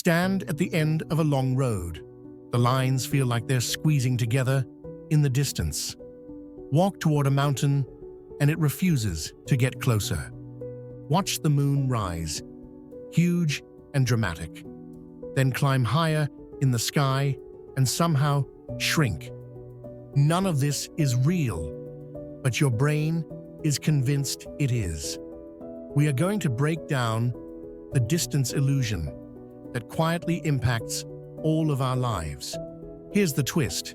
Stand at the end of a long road. The lines feel like they're squeezing together in the distance. Walk toward a mountain, and it refuses to get closer. Watch the moon rise, huge and dramatic, then climb higher in the sky and somehow shrink. None of this is real, but your brain is convinced it is. We are going to break down the distance illusion that quietly impacts all of our lives. Here's the twist.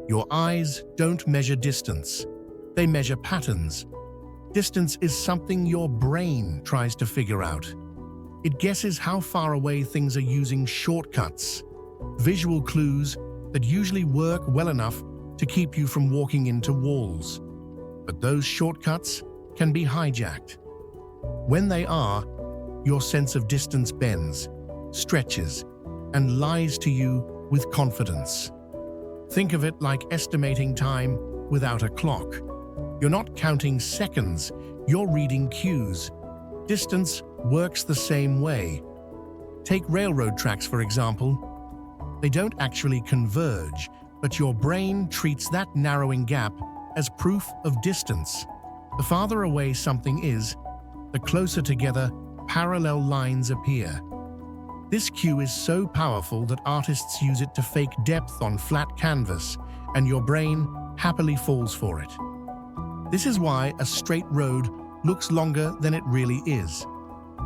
Your eyes don't measure distance. They measure patterns. Distance is something your brain tries to figure out. It guesses how far away things are using shortcuts, visual clues that usually work well enough to keep you from walking into walls. But those shortcuts can be hijacked. When they are, your sense of distance bends, stretches, and lies to you with confidence. Think of it like estimating time without a clock. You're not counting seconds, you're reading cues. Distance works the same way. Take railroad tracks, for example. They don't actually converge, but your brain treats that narrowing gap as proof of distance. The farther away something is, the closer together parallel lines appear. This cue is so powerful that artists use it to fake depth on flat canvas, and your brain happily falls for it. This is why a straight road looks longer than it really is.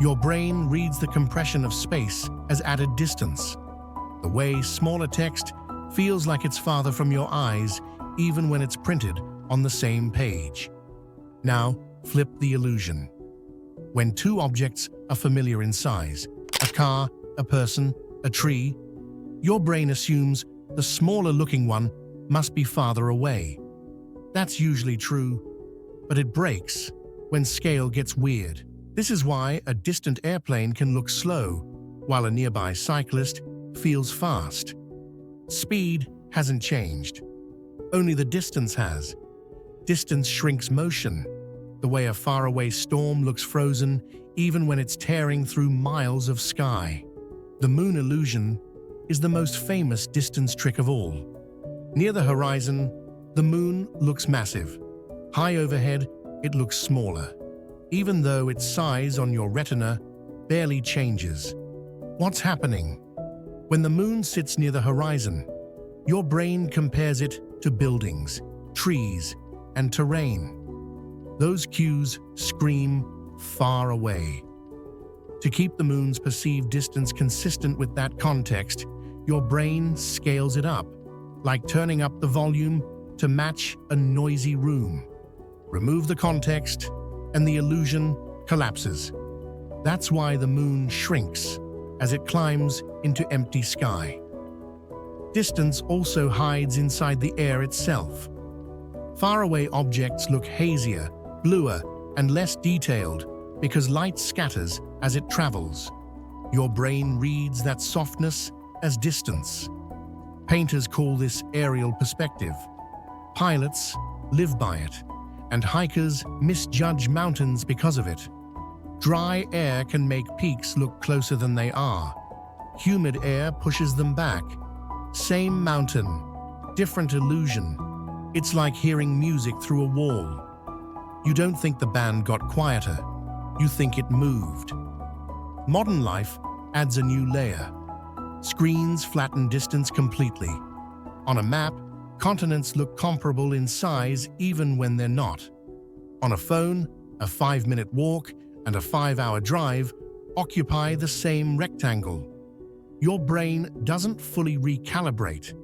Your brain reads the compression of space as added distance. The way smaller text feels like it's farther from your eyes, even when it's printed on the same page. Now, flip the illusion. When two objects are familiar in size, a car, a person, a tree, your brain assumes the smaller-looking one must be farther away. That's usually true, but it breaks when scale gets weird. This is why a distant airplane can look slow, while a nearby cyclist feels fast. Speed hasn't changed. Only the distance has. Distance shrinks motion, the way a faraway storm looks frozen even when it's tearing through miles of sky. The moon illusion is the most famous distance trick of all. Near the horizon, the moon looks massive. High overhead, it looks smaller, even though its size on your retina barely changes. What's happening? When the moon sits near the horizon, your brain compares it to buildings, trees, and terrain. Those cues scream far away. To keep the moon's perceived distance consistent with that context, your brain scales it up, like turning up the volume to match a noisy room. Remove the context, and the illusion collapses. That's why the moon shrinks as it climbs into empty sky. Distance also hides inside the air itself. Faraway objects look hazier, bluer, and less detailed because light scatters as it travels. Your brain reads that softness as distance. Painters call this aerial perspective. Pilots live by it, and hikers misjudge mountains because of it. Dry air can make peaks look closer than they are. Humid air pushes them back. Same mountain, different illusion. It's like hearing music through a wall. You don't think the band got quieter. You think it moved. Modern life adds a new layer. Screens flatten distance completely. On a map, continents look comparable in size even when they're not. On a phone, a 5-minute walk and a 5-hour drive occupy the same rectangle. Your brain doesn't fully recalibrate.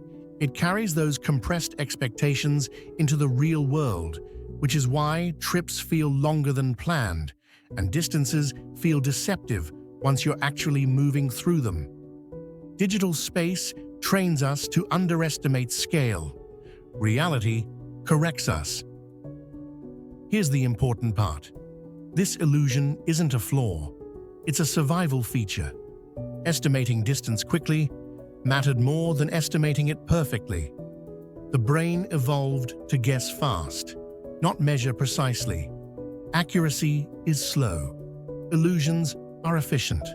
It carries those compressed expectations into the real world, which is why trips feel longer than planned, and distances feel deceptive once you're actually moving through them. Digital space trains us to underestimate scale. Reality corrects us. Here's the important part. This illusion isn't a flaw. It's a survival feature. Estimating distance quickly mattered more than estimating it perfectly. The brain evolved to guess fast, not measure precisely. Accuracy is slow. Illusions are efficient.